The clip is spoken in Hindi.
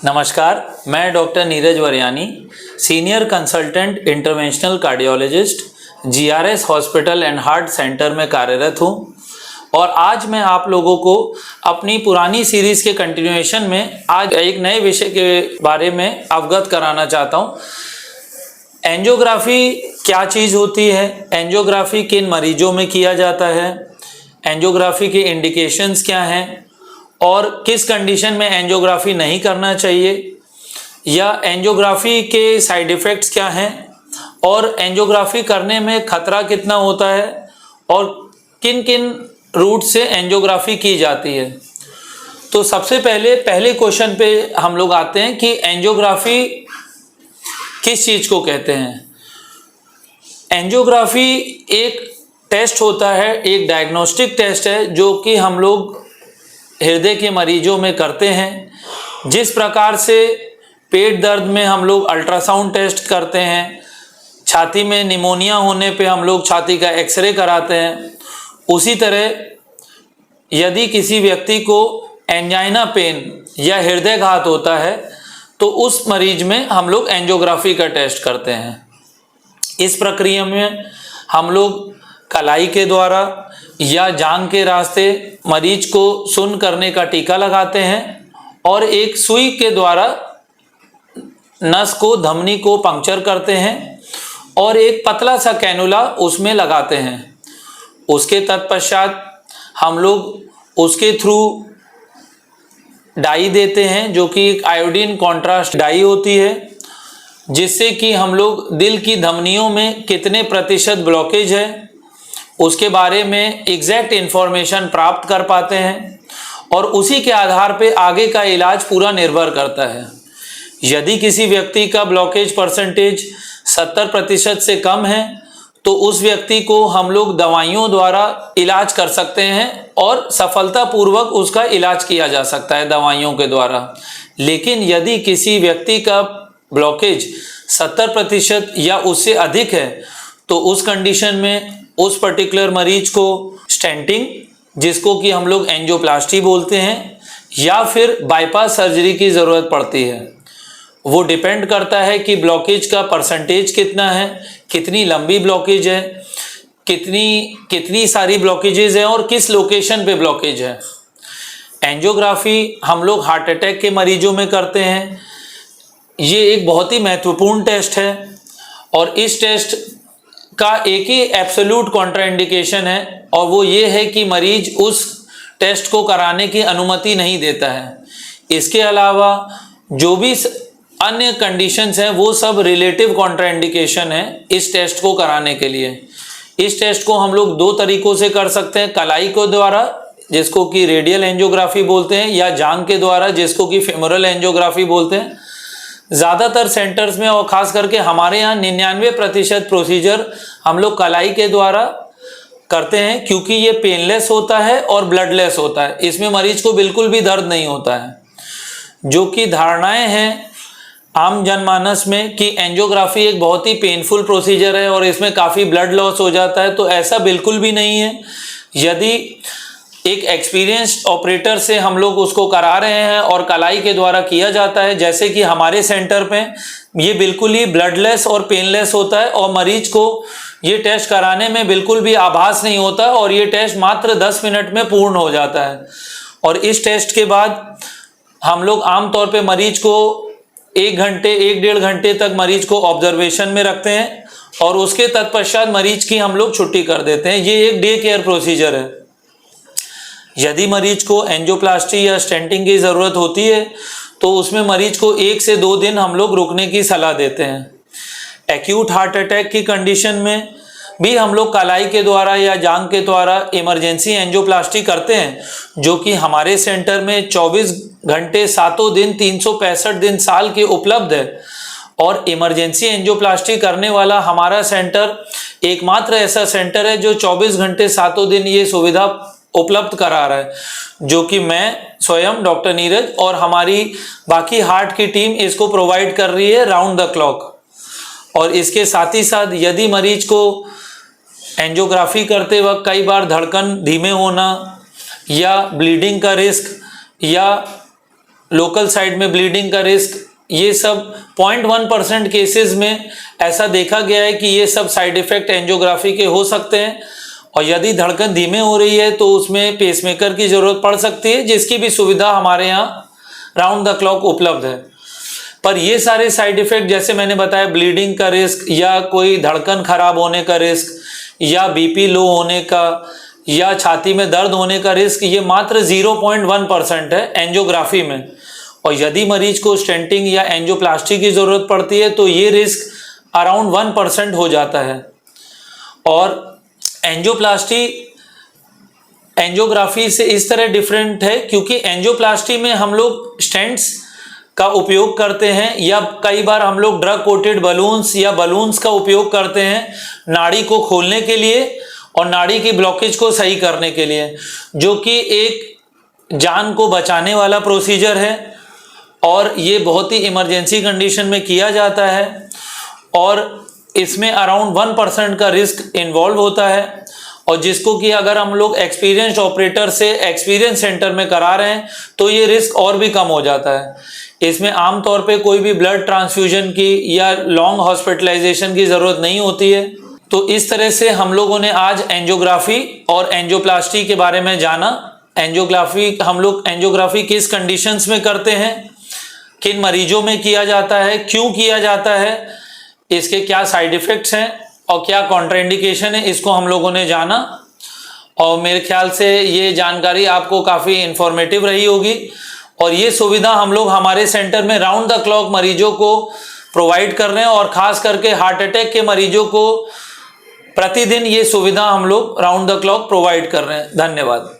नमस्कार, मैं doctor Neeraj Varyani, senior consultant interventional cardiologist, GRS hospital and heart centre में कार्यरत हूं और आज मैं आप लोगों को अपनी पुरानी सीरीज के कंटिन्यूएशन में आज एक नए विषय के बारे में अवगत कराना चाहता हूं। एंजियोग्राफी क्या चीज़ होती है, एंजियोग्राफी किन मरीजों में किया जाता है, एंजियोग्राफी के इंडिकेशंस क्या हैं और किस कंडीशन में एंजियोग्राफी नहीं करना चाहिए, या एंजियोग्राफी के साइड इफ़ेक्ट्स क्या हैं और एंजियोग्राफी करने में खतरा कितना होता है और किन किन रूट से एंजियोग्राफी की जाती है। तो सबसे पहले क्वेश्चन पे हम लोग आते हैं कि एंजियोग्राफी किस चीज़ को कहते हैं। एंजियोग्राफी एक टेस्ट होता है, एक डायग्नोस्टिक टेस्ट है जो कि हम लोग हृदय के मरीजों में करते हैं। जिस प्रकार से पेट दर्द में हम लोग अल्ट्रासाउंड टेस्ट करते हैं, छाती में निमोनिया होने पे हम लोग छाती का एक्सरे कराते हैं, उसी तरह यदि किसी व्यक्ति को एंजाइना पेन या हृदय घात होता है तो उस मरीज में हम लोग एंजियोग्राफी का टेस्ट करते हैं। इस प्रक्रिया में हम लोग कलाई के द्वारा या जांघ के रास्ते मरीज को सुन्न करने का टीका लगाते हैं और एक सुई के द्वारा नस को, धमनी को पंक्चर करते हैं और एक पतला सा कैनुला उसमें लगाते हैं। उसके तत्पश्चात हम लोग उसके थ्रू डाई देते हैं जो कि एक आयोडीन कॉन्ट्रास्ट डाई होती है, जिससे कि हम लोग दिल की धमनियों में कितने प्रतिशत ब्लॉकेज है उसके बारे में एग्जैक्ट इन्फॉर्मेशन प्राप्त कर पाते हैं और उसी के आधार पे आगे का इलाज पूरा निर्भर करता है। यदि किसी व्यक्ति का ब्लॉकेज परसेंटेज 70% से कम है तो उस व्यक्ति को हम लोग दवाइयों द्वारा इलाज कर सकते हैं और सफलतापूर्वक उसका इलाज किया जा सकता है दवाइयों के द्वारा। लेकिन यदि किसी व्यक्ति का ब्लॉकेज 70% या उससे अधिक है तो उस कंडीशन में उस पर्टिकुलर मरीज को स्टेंटिंग, जिसको कि हम लोग एंजियोप्लास्टी बोलते हैं, या फिर बाईपास सर्जरी की ज़रूरत पड़ती है। वो डिपेंड करता है कि ब्लॉकेज का परसेंटेज कितना है, कितनी लंबी ब्लॉकेज है, कितनी सारी ब्लॉकेजेज हैं और किस लोकेशन पे ब्लॉकेज है। एंजियोग्राफी हम लोग हार्ट अटैक के मरीजों में करते हैं। ये एक बहुत ही महत्वपूर्ण टेस्ट है और इस टेस्ट का एक ही एब्सोल्यूट कॉन्ट्राइंडिकेशन है और वो ये है कि मरीज उस टेस्ट को कराने की अनुमति नहीं देता है। इसके अलावा जो भी अन्य कंडीशंस हैं वो सब रिलेटिव कॉन्ट्राइंडिकेशन है इस टेस्ट को कराने के लिए। इस टेस्ट को हम लोग दो तरीकों से कर सकते हैं, कलाई के द्वारा जिसको कि रेडियल एंजियोग्राफी बोलते हैं, या जांघ के द्वारा जिसको कि फेमोरल एंजियोग्राफी बोलते हैं। ज़्यादातर सेंटर्स में और ख़ास करके हमारे यहाँ 99% प्रोसीजर हम लोग कलाई के द्वारा करते हैं, क्योंकि ये पेनलेस होता है और ब्लडलेस होता है। इसमें मरीज को बिल्कुल भी दर्द नहीं होता है। जो कि धारणाएं हैं आम जनमानस में कि एंजियोग्राफी एक बहुत ही पेनफुल प्रोसीजर है और इसमें काफ़ी ब्लड लॉस हो जाता है, तो ऐसा बिल्कुल भी नहीं है। यदि एक एक्सपीरियंस्ड ऑपरेटर से हम लोग उसको करा रहे हैं और कलाई के द्वारा किया जाता है, जैसे कि हमारे सेंटर पे, ये बिल्कुल ही ब्लडलेस और पेनलेस होता है और मरीज को ये टेस्ट कराने में बिल्कुल भी आभास नहीं होता और ये टेस्ट मात्र 10 मिनट में पूर्ण हो जाता है। और इस टेस्ट के बाद हम लोग आमतौर पे मरीज को 1-1.5 घंटे तक मरीज को ऑब्जर्वेशन में रखते हैं और उसके तत्पश्चात मरीज की हम लोग छुट्टी कर देते हैं। ये एक डे केयर प्रोसीजर है। यदि मरीज को एंजियोप्लास्टी या स्टेंटिंग की ज़रूरत होती है तो उसमें मरीज को 1 से 2 दिन हम लोग रुकने की सलाह देते हैं। एक्यूट हार्ट अटैक की कंडीशन में भी हम लोग कलाई के द्वारा या जांघ के द्वारा इमरजेंसी एंजियोप्लास्टी करते हैं, जो कि हमारे सेंटर में 24 घंटे 7 दिन 365 दिन साल के उपलब्ध है। और इमरजेंसी एंजियोप्लास्टी करने वाला हमारा सेंटर एकमात्र ऐसा सेंटर है जो 24 घंटे 7 दिन ये सुविधा उपलब्ध करा रहा है, जो कि मैं स्वयं डॉक्टर नीरज और हमारी बाकी हार्ट की टीम इसको प्रोवाइड कर रही है राउंड द क्लॉक। और इसके साथ ही साथ यदि मरीज को एंजियोग्राफी करते वक्त कई बार धड़कन धीमे होना या ब्लीडिंग का रिस्क या लोकल साइड में ब्लीडिंग का रिस्क, ये सब 0.1% केसेस में ऐसा देखा गया है कि ये सब साइड इफेक्ट एंजियोग्राफी के हो सकते हैं। और यदि धड़कन धीमे हो रही है तो उसमें पेसमेकर की ज़रूरत पड़ सकती है, जिसकी भी सुविधा हमारे यहाँ राउंड द क्लॉक उपलब्ध है। पर ये सारे साइड इफेक्ट जैसे मैंने बताया, ब्लीडिंग का रिस्क या कोई धड़कन खराब होने का रिस्क या बीपी लो होने का या छाती में दर्द होने का रिस्क, ये मात्र 0.1% है एंजियोग्राफी में। और यदि मरीज को स्टेंटिंग या एंजियोप्लास्टी की ज़रूरत पड़ती है तो ये रिस्क अराउंड 1% हो जाता है। और एंजियोप्लास्टी एंजियोग्राफी से इस तरह डिफरेंट है क्योंकि एंजियोप्लास्टी में हम लोग स्टेंट्स का उपयोग करते हैं या कई बार हम लोग ड्रग कोटेड बलून्स या बलून्स का उपयोग करते हैं नाड़ी को खोलने के लिए और नाड़ी की ब्लॉकेज को सही करने के लिए, जो कि एक जान को बचाने वाला प्रोसीजर है और ये बहुत ही इमरजेंसी कंडीशन में किया जाता है। और इसमें अराउंड 1% का रिस्क इन्वॉल्व होता है और जिसको कि अगर हम लोग एक्सपीरियंस्ड ऑपरेटर से एक्सपीरियंस सेंटर में करा रहे हैं तो ये रिस्क और भी कम हो जाता है। इसमें आमतौर पे कोई भी ब्लड ट्रांसफ्यूजन की या लॉन्ग हॉस्पिटलाइजेशन की ज़रूरत नहीं होती है। तो इस तरह से हम लोगों ने आज एंजियोग्राफी और एंजियोप्लास्टी के बारे में जाना। एंजियोग्राफी, हम लोग एंजियोग्राफी किस कंडीशंस में करते हैं, किन मरीजों में किया जाता है, क्यों किया जाता है, इसके क्या साइड इफ़ेक्ट्स हैं और क्या कॉन्ट्राइंडिकेशन है, इसको हम लोगों ने जाना। और मेरे ख्याल से ये जानकारी आपको काफ़ी इंफॉर्मेटिव रही होगी। और ये सुविधा हम लोग हमारे सेंटर में राउंड द क्लॉक मरीजों को प्रोवाइड कर रहे हैं और ख़ास करके हार्ट अटैक के मरीजों को प्रतिदिन ये सुविधा हम लोग राउंड द क्लॉक प्रोवाइड कर रहे हैं। धन्यवाद।